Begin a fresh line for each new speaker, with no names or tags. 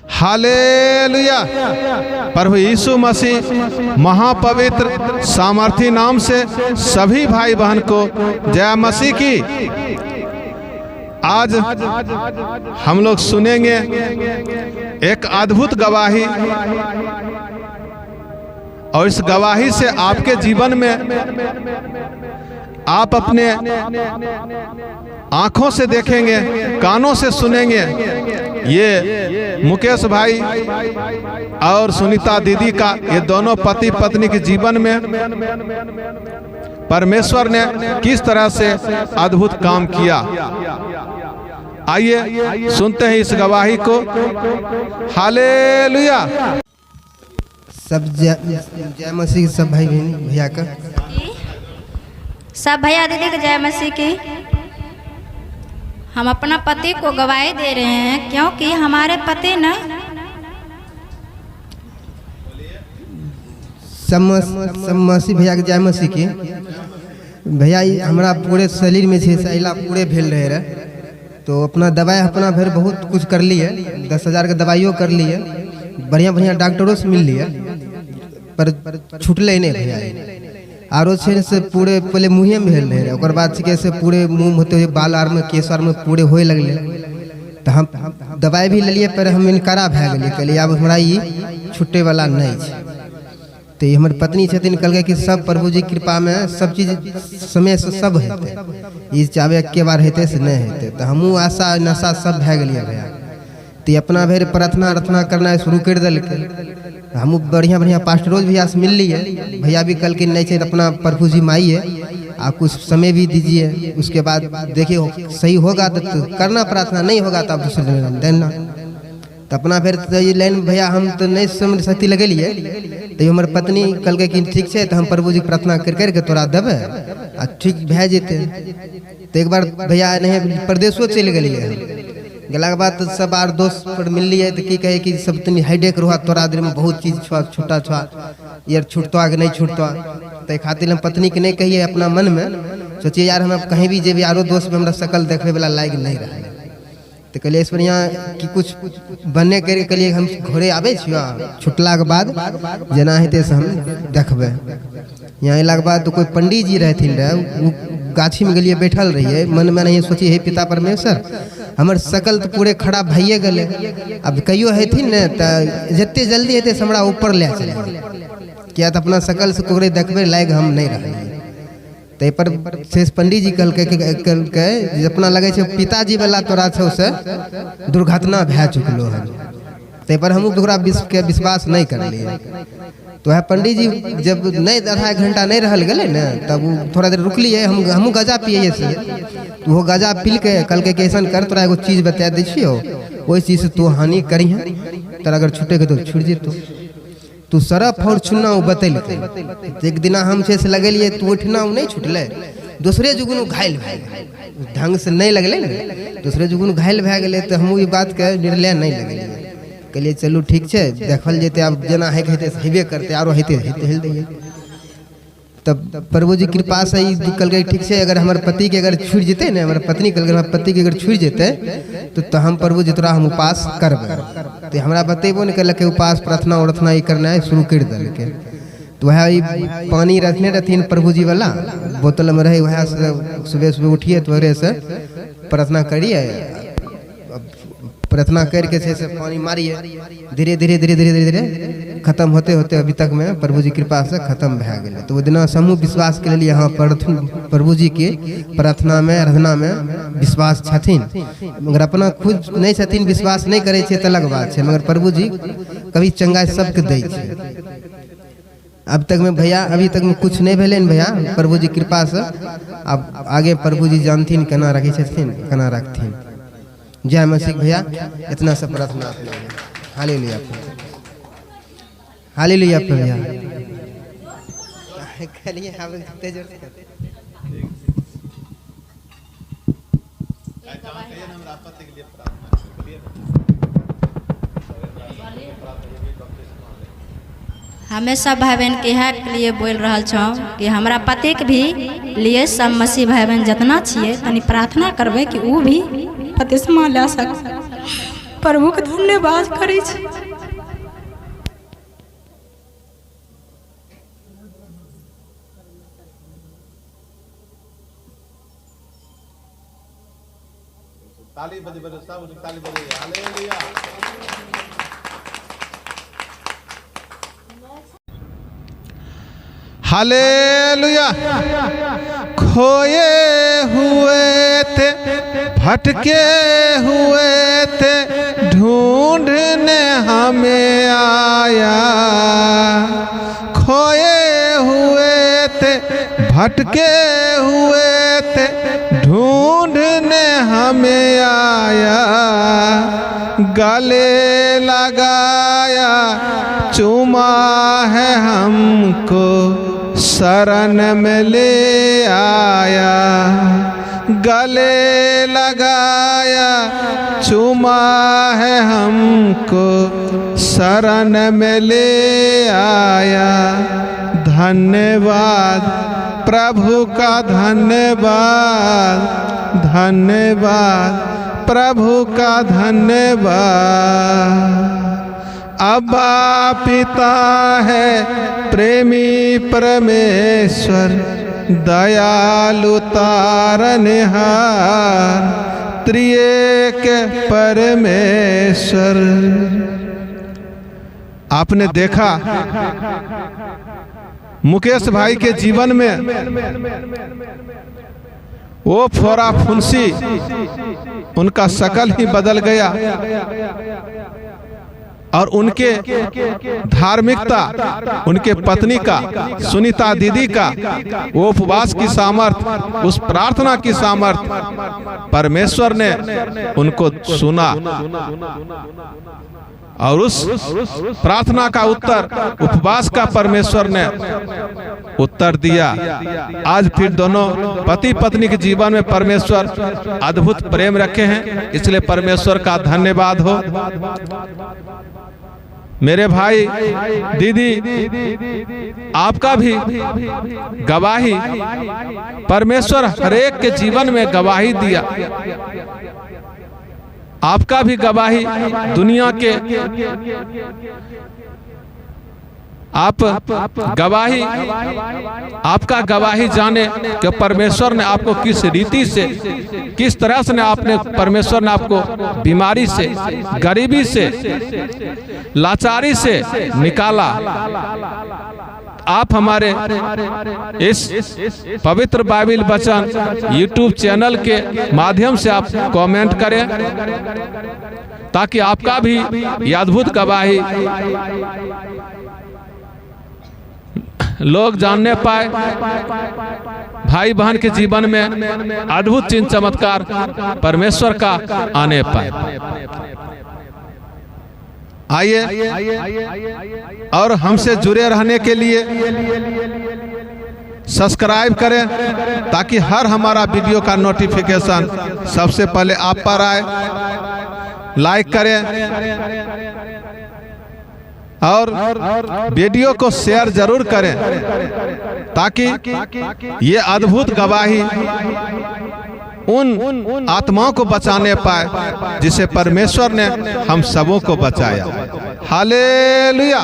Hallelujah. प्रभु यीशु मसीह महापवित्र सामर्थी नाम से सभी भाई बहन को जय मसीह की। आज हम लोग सुनेंगे एक अद्भुत गवाही, और इस गवाही से आपके जीवन में आप अपने आंखों से देखेंगे, कानों से सुनेंगे। ये मुकेश भाई और सुनीता दीदी का, ये दोनों पति पत्नी के जीवन में परमेश्वर ने किस तरह से अद्भुत काम किया। आइए सुनते हैं इस गवाही को। हालेलुया।
सब जय मसीह। सब भाई बहन भैया का,
सब भैया दीदी के जय मसीह की। हम अपना पति को गवाही दे रहे हैं क्योंकि हमारे पति न
सब मसीह भैया के जय मसीह की। भैया हमारा पूरे शरीर में सैला पूरे भेल रहे तो अपना दवाई अपना फिर बहुत कुछ कर लिए, 10,000 के दवाइयों कर लिए, बढ़िया बढ़िया डॉक्टरों से मिल लिए, पर छुटले नहीं भैया। आरो से पूरे पहले मुँहे में भेल रहे, और बाद से पूरे मुँह होते हुए बाल आर में केस आर में पूरे होए लगले। तो हम दवाई भी ले लिए, पर हम इनकारा भै गए, कहलिए अब हमारा ये छुट्टे वाला नहीं है। तो ये हमारी पत्नी छथिन कहल कि सब प्रभु जी कृपा में सब चीज समय से सब हेते, ये चाहे एक बार हेते से नहीं हेते। तो हमू आशा नशा सब भै गए भैया। तो अपना भर प्रार्थना रथना करना शुरू कर दिल्क। हम बढ़िया बढ़िया पास्टरों भैया से मिल लिए, भैया भी कल के नहीं चाहिए अपना प्रभु जी में आइए, आप कुछ समय भी दीजिए, उसके बाद देखिए सही होगा तो करना प्रार्थना, नहीं होगा तो आप दूसरे दिन देना। तो अपना फिर ये लाइन भैया हम तो नहीं समझ सकती लगे लिए। तो हमारे पत्नी कल के कि ठीक है, तो हम प्रभु जी प्रार्थना कर करके तोरा देवे आ ठीक भै जेते। तो एक बार भैया नहीं प्रदेशों चल गए, गला के बाद सब आर दोस्त पर मिल लिए। तो की कहे कि सब तनी हाइडेक रहा, तोरा देर में बहुत चीज छूटा छुआ यार छूटता कि नहीं छूटता। तो खातिर हम पत्नी के नहीं कहिए, अपना मन में सोचिए यार हम कहीं भी जेबी आरो दोस्त में हमरा शकल देखे वाला लायक नहीं रहे। तो कहलिए इस बढ़िया कि कुछ बनने के लिए हम घरे आबे छुटला के बाद जना हेते से हम देखबे। यहाँ अला के बाद तो कोई पंडित जी रहथिन रहे, गाछी में गलिए बैठल रहिए, मन में नहीं सोचिए हे पिता परमेश्वर हमर शकल तो पूरे खराब भइए गले, अब कहियो हेथिन न तो जिते जल्दी हेते से हमरा ऊपर ले चले, क्या तो अपना शकल से कोरे देखबे लायक हम नहीं रहे। ते पर शेष पंडित जी कहल के अपना लगे छे पिताजी वाला तोरा छौ से दुर्घटना भै चुकलो है। ते पर हम तोरा विश्वास नहीं कर लिए। तो है पंडित जी जब नहीं आधा घंटा नहीं रहल गए न, तब थोड़ा देर रुक लिए, हम गजा पिए से। तो वो गजा पी के कल के कैसन कर तोरा एगो चीज बता दी छियो, वही चीज से तू हानि करी है, तेरा अगर छूटे के तो छूट जेतो। तू सरफ और छुना बतल के एक दिना हम से लगेलिए, तू उठना नहीं छूटले, दूसरे जुगुन घायल भै ढंग से नहीं लगले न, दूसरे जुगुन घायल भै गए। तो हम ये बात के निर्णय नहीं लगलिए, कहलिए चलू ठीक है देखल जेते, अब जना है हेबे करते आरो हेते हिल दिए। तब प्रभु जी कृपा से ही कल गए ठीक है, अगर हमारे पति के अगर छूट जेते न, हमारे पत्नी कल हमारे पति के अगर छूट जेते तो हम प्रभु जी तोरा हम उपास करबे। तो हमरा बतेबो नहीं कल के उपास प्रार्थना उर्थना ये करना है शुरू कर दिल के। तो वह पानी रखने रहथिन प्रभु जी वाला बोतल में रहे, वह सुबह सुबह उठिए तो से प्रार्थना करिए, प्रार्थना करके से पानी मारिए, धीरे धीरे धीरे धीरे धीरे धीरे खत्म होते होते अभी तक में प्रभु जी कृपा से खत्म भै गए। तो वो दिना समूह विश्वास के लिए यहाँ प्रभु जी के प्रार्थना में आराधना में विश्वास छथिन, मगर अपना खुद नहीं छथिन विश्वास नहीं करे छे तो अलग बात है, मगर प्रभु जी कभी चंगाई सबके दै छे। अब तक में भैया अभी तक में कुछ नहीं भेले भैया, प्रभु जी कृपा से अब आगे प्रभु जी जानथिन केना रखे छथिन केना रखथिन। जय मसीह भैया, इतना सब प्रार्थना। हालेलुया हालेलुया भैया।
हमें सब भाई बहन के के लिए बोल रहा छौं कि हमरा पति के भी लिए सब मसीह भाई बहन जितना छिए तनी प्रार्थना करबे कि वो भी बपतिस्मा ले सक।
प्रभु के धन्यवाद करै छी।
ताली बजे बजे सब ताली बजे हालेलुया। हालेलुया। खोए हुए थे, भटके हुए थे, ढूंढने हमें आया। खोए हुए थे, भटके हुए थे, ढूंढने हमें आया। गले लगाया, चूमा है हमको, शरण में ले आया। गले लगाया, चूमा है हमको, शरण में ले आया। धन्यवाद प्रभु का, धन्यवाद, धन्यवाद प्रभु का, धन्यवाद। अब्बा पिता है प्रेमी परमेश्वर, दयालु तारनहार, त्रिएक परमेश्वर। आपने देखा मुकेश भाई के जीवन में वो फोरा फुंसी, उनका शकल ही बदल गया और उनके धार्मिकता, उनके पत्नी का, सुनीता दीदी का वो उपवास की सामर्थ, उस प्रार्थना की सामर्थ परमेश्वर ने उनको सुना और उस प्रार्थना का उत्तर उपवास का परमेश्वर ने उत्तर दिया। आज फिर दोनों पति पत्नी के जीवन में परमेश्वर अद्भुत प्रेम रखे हैं, इसलिए परमेश्वर का धन्यवाद हो। मेरे भाई दीदी, आपका भी गवाही परमेश्वर हरेक के जीवन में गवाही दिया। आपका भी गवाही दुनिया के, आप गवाही, आपका गवाही जाने कि परमेश्वर ने आपको किस रीति से, किस तरह से आपने, परमेश्वर ने आपको बीमारी से, गरीबी से, लाचारी से निकाला। आप हमारे इस पवित्र बाइबल वचन YouTube चैनल के माध्यम से आप कमेंट करें ताकि आपका भी ये अद्भुत गवाही लोग जानने पाए। भाई बहन के जीवन में अद्भुत चिन्ह चमत्कार परमेश्वर का आने पाए। आइए और हमसे जुड़े रहने के लिए सब्सक्राइब करें ताकि हर हमारा वीडियो का नोटिफिकेशन सबसे पहले आप पर आए। लाइक करें और वीडियो को शेयर जरूर करें ताकि ये अद्भुत गवाही उन आत्माओं को बचाने पाए जिसे परमेश्वर ने हम सबों को बचाया। हालेलुया।